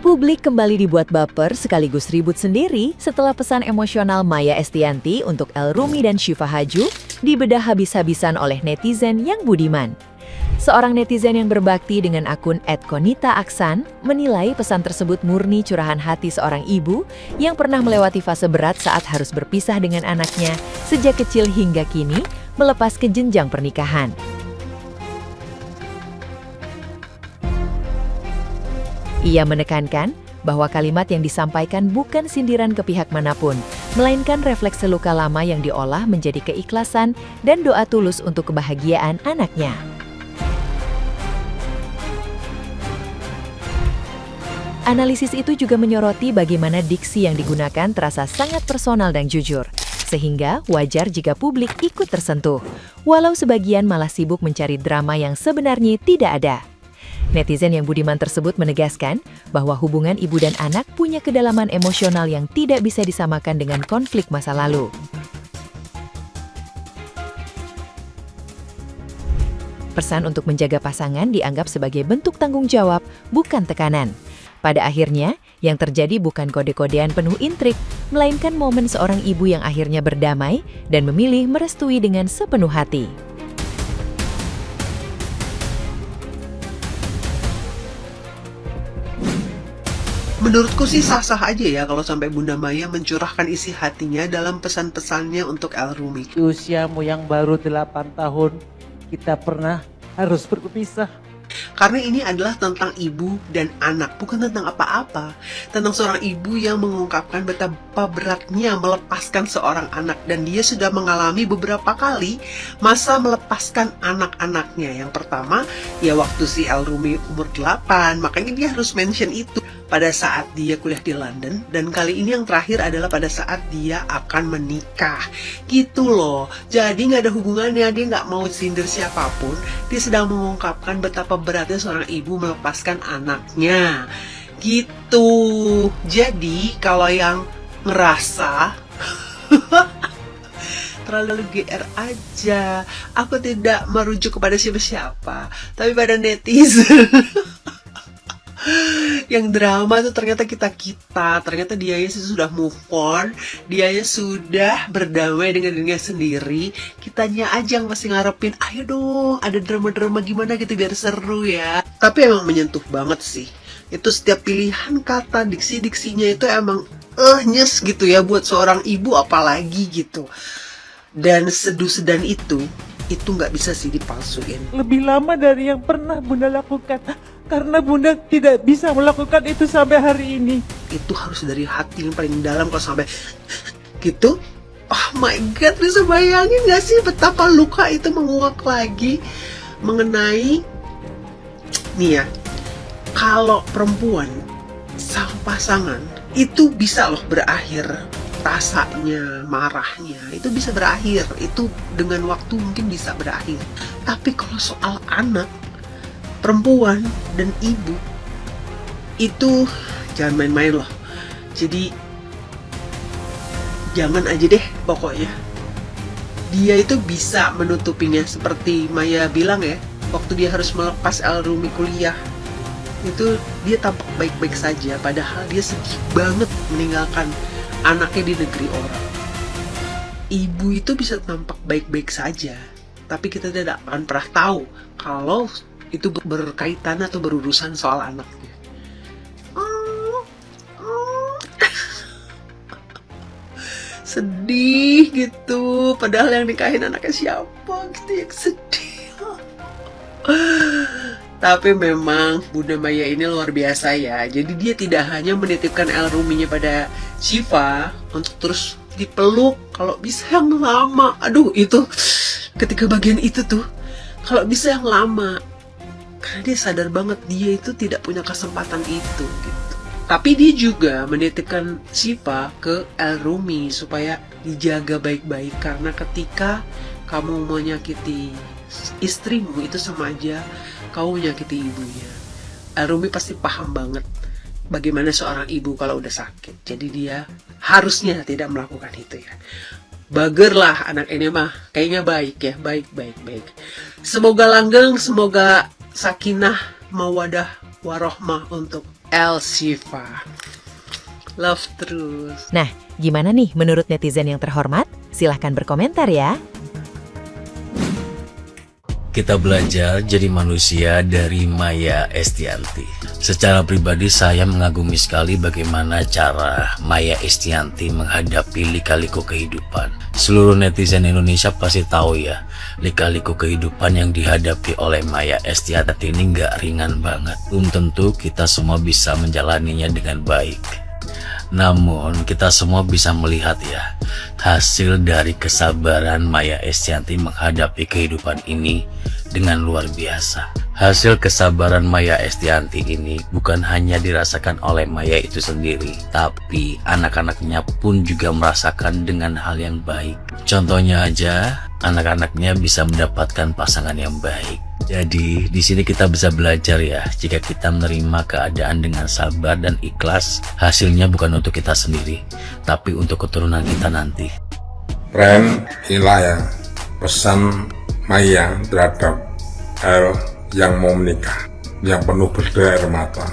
Publik kembali dibuat baper sekaligus ribut sendiri setelah pesan emosional Maya Estianty untuk El Rumi dan Syifa Haju dibedah habis-habisan oleh netizen yang budiman. Seorang netizen yang berbakti dengan akun @konitaaksan menilai pesan tersebut murni curahan hati seorang ibu yang pernah melewati fase berat saat harus berpisah dengan anaknya sejak kecil hingga kini melepas ke jenjang pernikahan. Ia menekankan bahwa kalimat yang disampaikan bukan sindiran ke pihak manapun, melainkan refleks luka lama yang diolah menjadi keikhlasan dan doa tulus untuk kebahagiaan anaknya. Analisis itu juga menyoroti bagaimana diksi yang digunakan terasa sangat personal dan jujur, sehingga wajar jika publik ikut tersentuh, walau sebagian malah sibuk mencari drama yang sebenarnya tidak ada. Netizen yang budiman tersebut menegaskan bahwa hubungan ibu dan anak punya kedalaman emosional yang tidak bisa disamakan dengan konflik masa lalu. Pesan untuk menjaga pasangan dianggap sebagai bentuk tanggung jawab, bukan tekanan. Pada akhirnya, yang terjadi bukan kode-kodean penuh intrik, melainkan momen seorang ibu yang akhirnya berdamai dan memilih merestui dengan sepenuh hati. Menurutku sih sah-sah aja ya kalau sampai Bunda Maya mencurahkan isi hatinya dalam pesan-pesannya untuk El Rumi. Di usiamu yang baru 8 tahun, kita pernah harus berpisah. Karena ini adalah tentang ibu dan anak, bukan tentang apa-apa. Tentang seorang ibu yang mengungkapkan betapa beratnya melepaskan seorang anak. Dan dia sudah mengalami beberapa kali masa melepaskan anak-anaknya. Yang pertama, ya waktu si El Rumi umur 8, makanya dia harus mention itu pada saat dia kuliah di London. Dan kali ini yang terakhir adalah pada saat dia akan menikah. Gitu loh. Jadi gak ada hubungannya, dia gak mau sindir siapapun. Dia sedang mengungkapkan betapa beratnya seorang ibu melepaskan anaknya. Gitu. Jadi kalau yang ngerasa terlalu GR aja, aku tidak merujuk kepada siapa-siapa, tapi pada netizen. Yang drama tuh ternyata kita ternyata dianya sudah move on, dianya sudah berdamai dengan dirinya sendiri. Kitanya aja yang masih ngarepin, ayo dong ada drama-drama gimana gitu biar seru ya. Tapi emang menyentuh banget sih. Itu setiap pilihan kata, diksi-diksinya itu emang nyes gitu ya buat seorang ibu apalagi gitu. Dan seduh-sedan itu nggak bisa sih dipalsuin. Lebih lama dari yang pernah Bunda lakukan, karena Bunda tidak bisa melakukan itu sampai hari ini. Itu harus dari hati yang paling dalam. Kalau sampai gitu, oh my god, bisa bayangin gak sih betapa luka itu menguak lagi mengenai nih ya, kalau perempuan sang pasangan itu bisa loh berakhir, rasanya, marahnya itu bisa berakhir, itu dengan waktu mungkin bisa berakhir. Tapi kalau soal anak, perempuan dan ibu itu jangan main-main loh. Jadi jangan aja deh pokoknya. Dia itu bisa menutupinya seperti Maya bilang ya, waktu dia harus melepas El Rumi kuliah itu dia tampak baik-baik saja, padahal dia sedih banget meninggalkan anaknya di negeri orang. Ibu itu bisa tampak baik-baik saja, tapi kita tidak akan pernah tahu kalau itu berkaitan atau berurusan soal anaknya. Sedih gitu, padahal yang nikahin anaknya siapa gitu, yang sedih. Tapi memang Bunda Maya ini luar biasa ya. Jadi dia tidak hanya menitipkan El Ruminya pada Syifa untuk terus dipeluk, kalau bisa yang lama. Aduh, itu ketika bagian itu tuh, kalau bisa yang lama. Karena dia sadar banget dia itu tidak punya kesempatan itu gitu. Tapi dia juga menitipkan Syifa ke El Rumi supaya dijaga baik-baik, karena ketika kamu menyakiti istrimu itu sama aja kamu menyakiti ibunya. El Rumi pasti paham banget bagaimana seorang ibu kalau udah sakit. Jadi dia harusnya tidak melakukan itu ya. Bager lah anak ini mah, kayaknya baik ya, baik. Semoga langgeng, semoga sakinah, mawadah, warohmah untuk El Shifa. Love terus. Nah, gimana nih menurut netizen yang terhormat? Silahkan berkomentar ya. Kita belajar jadi manusia dari Maya Estianty. Secara pribadi saya mengagumi sekali bagaimana cara Maya Estianty menghadapi lika-liku kehidupan. Seluruh netizen Indonesia pasti tahu ya, lika-liku kehidupan yang dihadapi oleh Maya Estianty ini nggak ringan banget. Belum tentu kita semua bisa menjalaninya dengan baik. Namun kita semua bisa melihat ya, hasil dari kesabaran Maya Estianty menghadapi kehidupan ini dengan luar biasa. Hasil kesabaran Maya Estianty ini bukan hanya dirasakan oleh Maya itu sendiri, tapi anak-anaknya pun juga merasakan dengan hal yang baik. Contohnya aja, anak-anaknya bisa mendapatkan pasangan yang baik. Jadi di sini kita bisa belajar ya, jika kita menerima keadaan dengan sabar dan ikhlas, hasilnya bukan untuk kita sendiri, tapi untuk keturunan kita nanti. Ren, inilah ya pesan Maya terhadap El yang mau menikah, yang penuh berdaya air mata,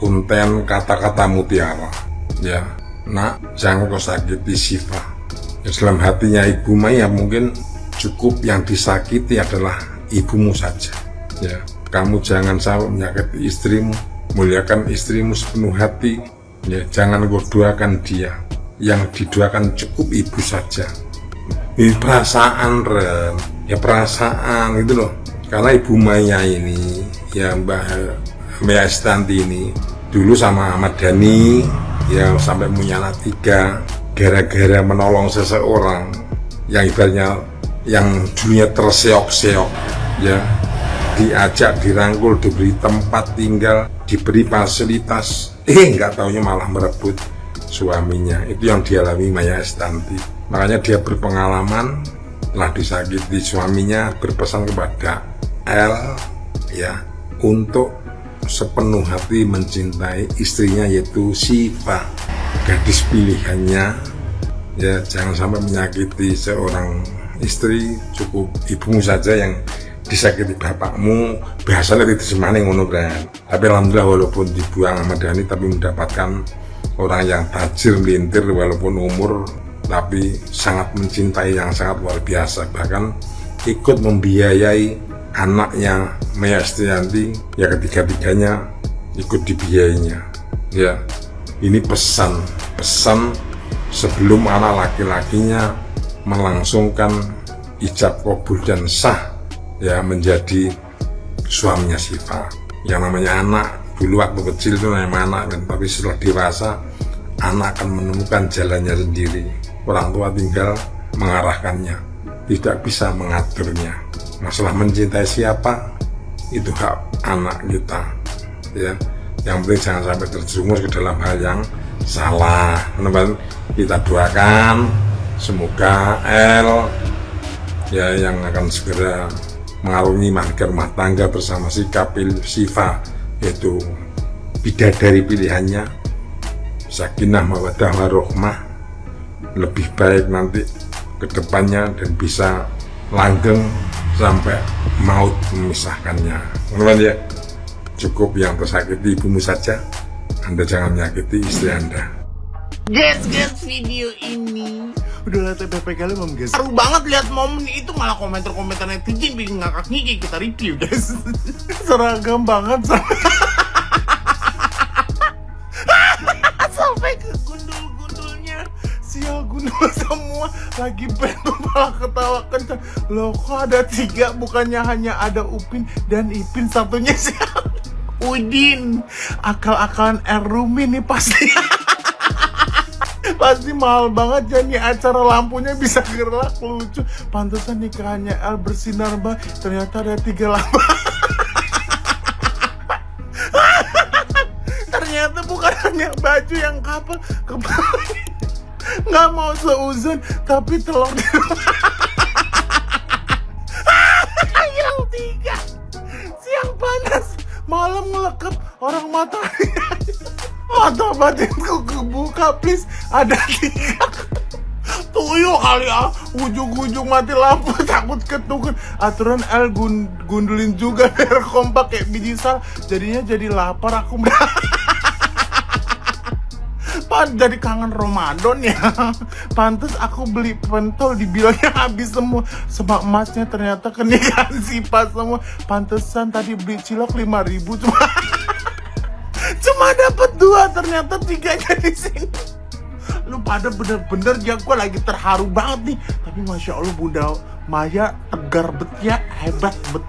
punten kata-kata mutiara. Ya, nak, jangan kau sakiti Shiva. Ya, dalam hatinya Ibu Maya mungkin cukup yang disakiti adalah ibumu saja. Ya, kamu jangan sampai menyakiti istrimu, muliakan istrimu sepenuh hati. Ya, jangan kau doakan dia, yang didoakan cukup ibu saja. Ini perasaan, Ren, ya perasaan gitu loh. Karena Ibu Maya ini, ya Mbak Maya Estianty ini dulu sama Ahmad Dhani ya sampai punya anak 3 gara-gara menolong seseorang yang ibaratnya yang dulunya terseok-seok, ya diajak, dirangkul, diberi tempat tinggal, diberi fasilitas, nggak taunya malah merebut suaminya. Itu yang dialami Maya Estianty. Makanya dia berpengalaman, telah disakiti suaminya, berpesan kepada El ya untuk sepenuh hati mencintai istrinya yaitu Shiva, gadis pilihannya. Ya, jangan sampai menyakiti seorang istri, cukup ibumu saja yang disakiti bapakmu. Biasanya tidak semane ngono kan. Tapi alhamdulillah walaupun dibuang Ahmad Dhani tapi mendapatkan orang yang tajir melintir walaupun umur, tapi sangat mencintai yang sangat luar biasa, bahkan ikut membiayai anaknya Maya Estianty, ya ketiga-tiganya ikut dibiayainya. Ya, ini pesan sebelum anak laki-lakinya melangsungkan ijab kabul dan sah ya menjadi suaminya Shiva. Yang namanya anak dulu waktu kecil itu namanya anak, tapi setelah dewasa anak akan menemukan jalannya sendiri. Orang tua tinggal mengarahkannya, tidak bisa mengaturnya. Masalah mencintai siapa itu hak anak kita, ya. Yang penting jangan sampai terjerumus ke dalam hal yang salah. Teman-teman, kita doakan semoga El ya yang akan segera mengarungi marga rumah tangga bersama si Kapil Shiva, yaitu bidadari pilihannya, sakinah mawaddah warohmah, lebih baik nanti ke depannya dan bisa langgeng sampai maut memisahkannya. Teman-teman ya, cukup yang tersakiti ibumu saja, Anda jangan menyakiti istri Anda. Guys, video ini udah liat TPP kali belum guys? Seru banget lihat momen itu, malah komentar-komentar netizen bikin ngakak ngiki. Kita review guys. Seragam banget sampai ke gundul-gundulnya. Sial, gundul semua lagi pengen malah ketawa kencang. Loh, kok ada 3, bukannya hanya ada Upin dan Ipin, satunya siapa? Udin. Akal-akalan Rumi nih pasti. Pasti mahal banget jadi acara, lampunya bisa gerak, lucu. Pantesan nikahannya El bersinar banget, ternyata ada 3 lampu. Ternyata bukan hanya baju yang kapal, nggak mau seuzon tapi telur di rumah. Yang 3 siang panas, malam ngelekep, orang matahari. Mata batinku kebuka, please. Ada 3 tuyul kali ya, ujung-ujung mati lampu, takut ketukar. Aturan El gundulin juga biar kompak kayak biji sal. Jadinya jadi lapar aku. Kenapa jadi kangen Ramadan ya? Pantes aku beli pentol dibilangnya habis semua. Sebab emasnya ternyata kenyataan sifat semua. Pantesan tadi beli cilok 5.000 cuma dapat 2, ternyata 3-nya di sini. Lu pada bener-bener ya, gue lagi terharu banget nih. Tapi Masya Allah Bunda Maya tegar bet ya, hebat bet.